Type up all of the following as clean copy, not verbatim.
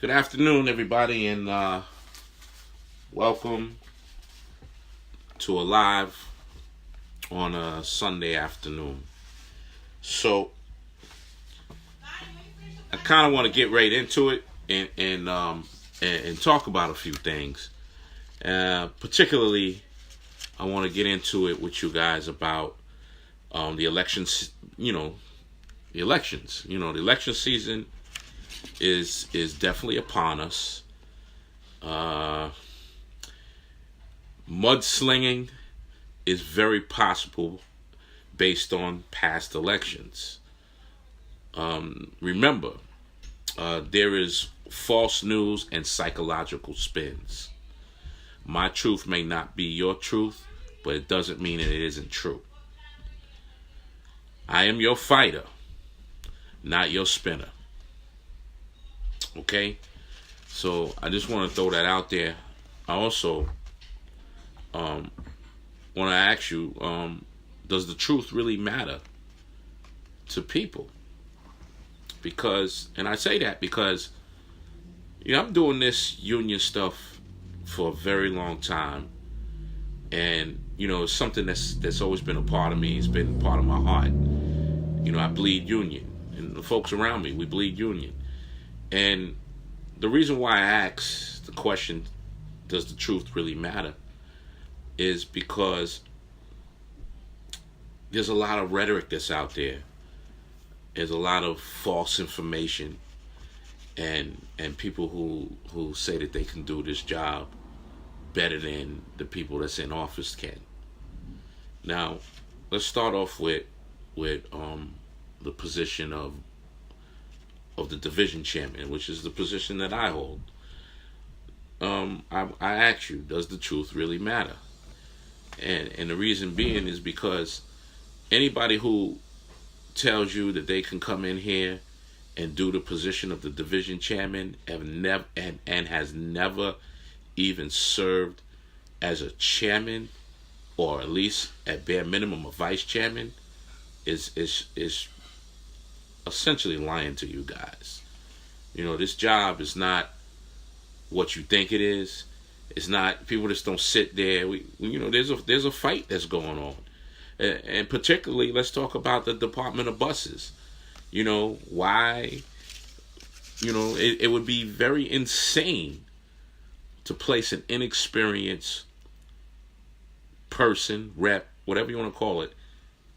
Good afternoon, everybody, and welcome to a live on a Sunday afternoon. So, I kind of want to get right into it and talk about a few things. Particularly, I want to get into it with you guys about the elections. The elections. The election season is definitely upon us. Mudslinging is very possible based on past elections. Remember, there is false news and psychological spins. My truth may not be your truth, but it doesn't mean that it isn't true. I am your fighter, not your spinner. Okay? So I just want to throw that out there. I also want to ask you, does the truth really matter to people? And I say that because, I'm doing this union stuff for a very long time. And, it's something that's always been a part of me. It's been part of my heart. I bleed union. And the folks around me, we bleed union. And the reason why I ask the question, does the truth really matter, is because there's a lot of rhetoric that's out there. There's a lot of false information and people who say that they can do this job better than the people that's in office can. Now, let's start off with the position of the division chairman, which is the position that I hold. I ask you, does the truth really matter? And the reason being is because anybody who tells you that they can come in here and do the position of the division chairman and has never even served as a chairman, or at least at bare minimum a vice chairman, is essentially lying to you guys. This job is not what you think it is. It's not. People just don't sit there. There's a fight that's going on, and particularly let's talk about the Department of Buses. Why? It would be very insane to place an inexperienced person, rep, whatever you want to call it,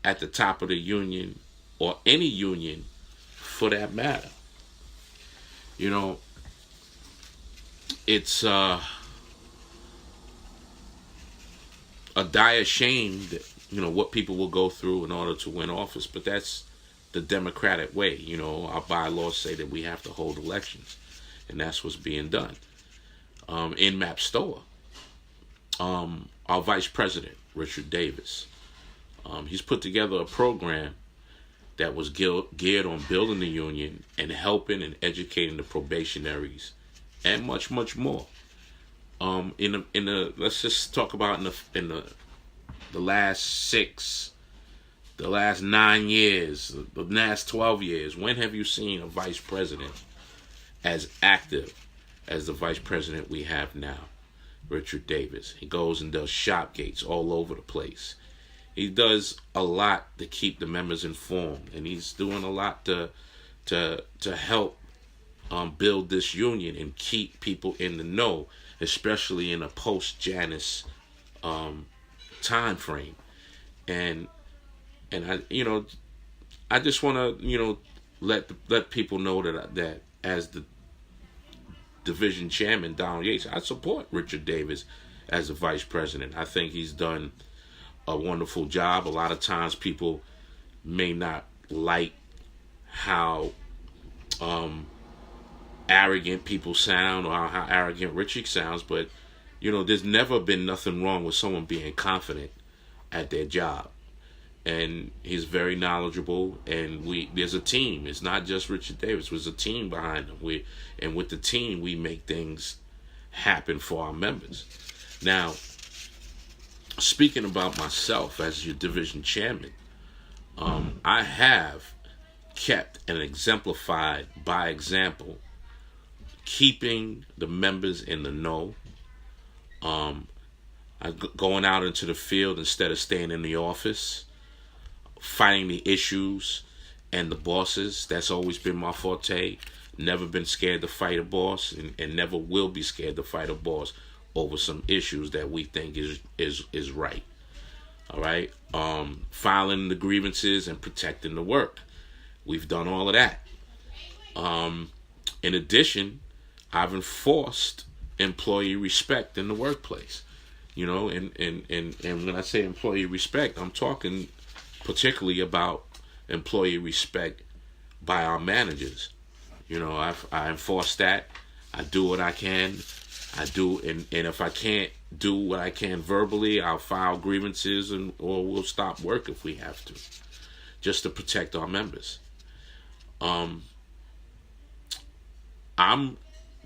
at the top of the union, or any union for that matter. It's a dire shame that, what people will go through in order to win office, but that's the democratic way. Our bylaws say that we have to hold elections, and that's what's being done. In MAPSTOA, our vice president, Richard Davis, he's put together a program that was geared on building the union and helping and educating the probationaries, and much, much more. Let's just talk about in the last 9 years, the last 12 years. When have you seen a vice president as active as the vice president we have now, Richard Davis? He goes and does shop gates all over the place. He does a lot to keep the members informed, and he's doing a lot to help build this union and keep people in the know, especially in a post-Janus time frame. And I just want to let people know that as the division chairman, Donald Yates, I support Richard Davis as the vice president. I think he's done a wonderful job. A lot of times people may not like how arrogant people sound, or how arrogant Richie sounds, but there's never been nothing wrong with someone being confident at their job. And he's very knowledgeable, and there's a team. It's not just Richard Davis. There's a team behind him. And with the team, we make things happen for our members. Now, speaking about myself as your division chairman, I have kept and exemplified by example keeping the members in the know, going out into the field instead of staying in the office, fighting the issues and the bosses. That's always been my forte. Never been scared to fight a boss, and never will be scared to fight a boss over some issues that we think is right. All right. Filing the grievances and protecting the work. We've done all of that. In addition, I've enforced employee respect in the workplace. You know, and when I say employee respect, I'm talking particularly about employee respect by our managers. You know, I enforce that. I do what I can. I do, and if I can't do what I can verbally, I'll file grievances or we'll stop work if we have to, just to protect our members. I'm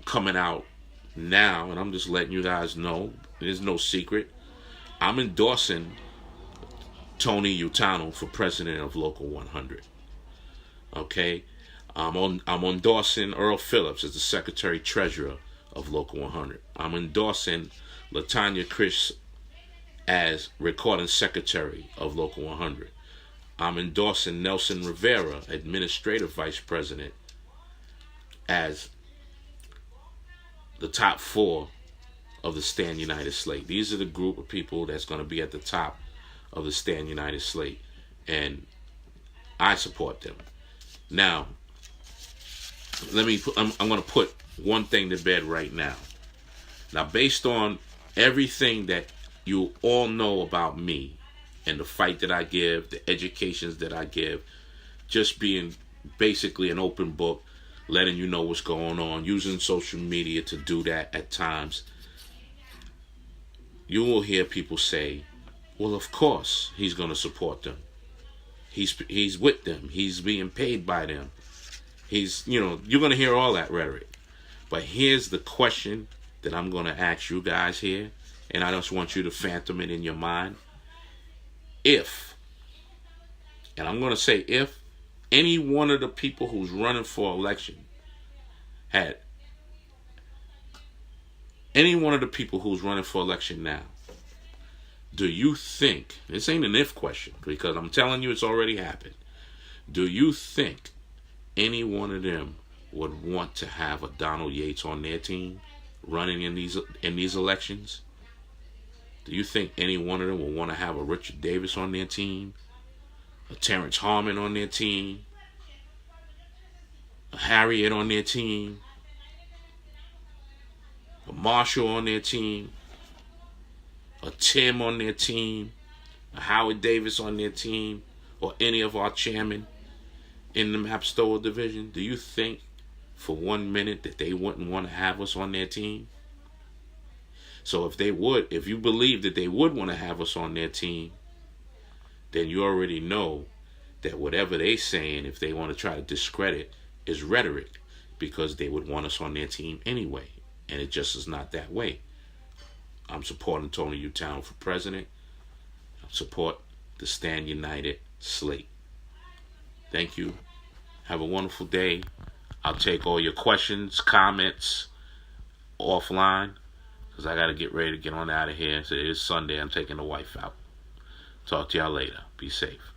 coming out now, and I'm just letting you guys know, there's no secret. I'm endorsing Tony Utano for president of Local 100. Okay? I'm endorsing Earl Phillips as the secretary treasurer of Local 100. I'm endorsing Latanya Chris as recording secretary of Local 100. I'm endorsing Nelson Rivera, administrative vice president, as the top 4 of the Stand United slate. These are the group of people that's going to be at the top of the Stand United slate, and I support them. Now, I'm going to put one thing to bed right now. Now, based on everything that you all know about me and the fight that I give, the educations that I give, just being basically an open book, letting you know what's going on, using social media to do that at times, you will hear people say, well, of course he's going to support them. He's with them. He's being paid by them. You're going to hear all that rhetoric. But here's the question that I'm going to ask you guys here, and I just want you to phantom it in your mind. If, and I'm going to say if, any one of the people who's running for election now, do you think, this ain't an if question, because I'm telling you it's already happened, do you think any one of them would want to have a Donald Yates on their team running in these elections? Do you think any one of them will want to have a Richard Davis on their team, a Terrence Harmon on their team, a Harriet on their team, a Marshall on their team, a Tim on their team, a Howard Davis on their team, or any of our chairmen in the Mapstower division? Do you think for 1 minute that they wouldn't want to have us on their team? So if you believe that they would want to have us on their team, then you already know that whatever they're saying, if they want to try to discredit, is rhetoric, because they would want us on their team anyway. And it just is not that way. I'm supporting Tony Utano for president. I support the Stand United slate. Thank you. Have a wonderful day. I'll take all your questions, comments offline, because I got to get ready to get on out of here. So it is Sunday. I'm taking the wife out. Talk to y'all later. Be safe.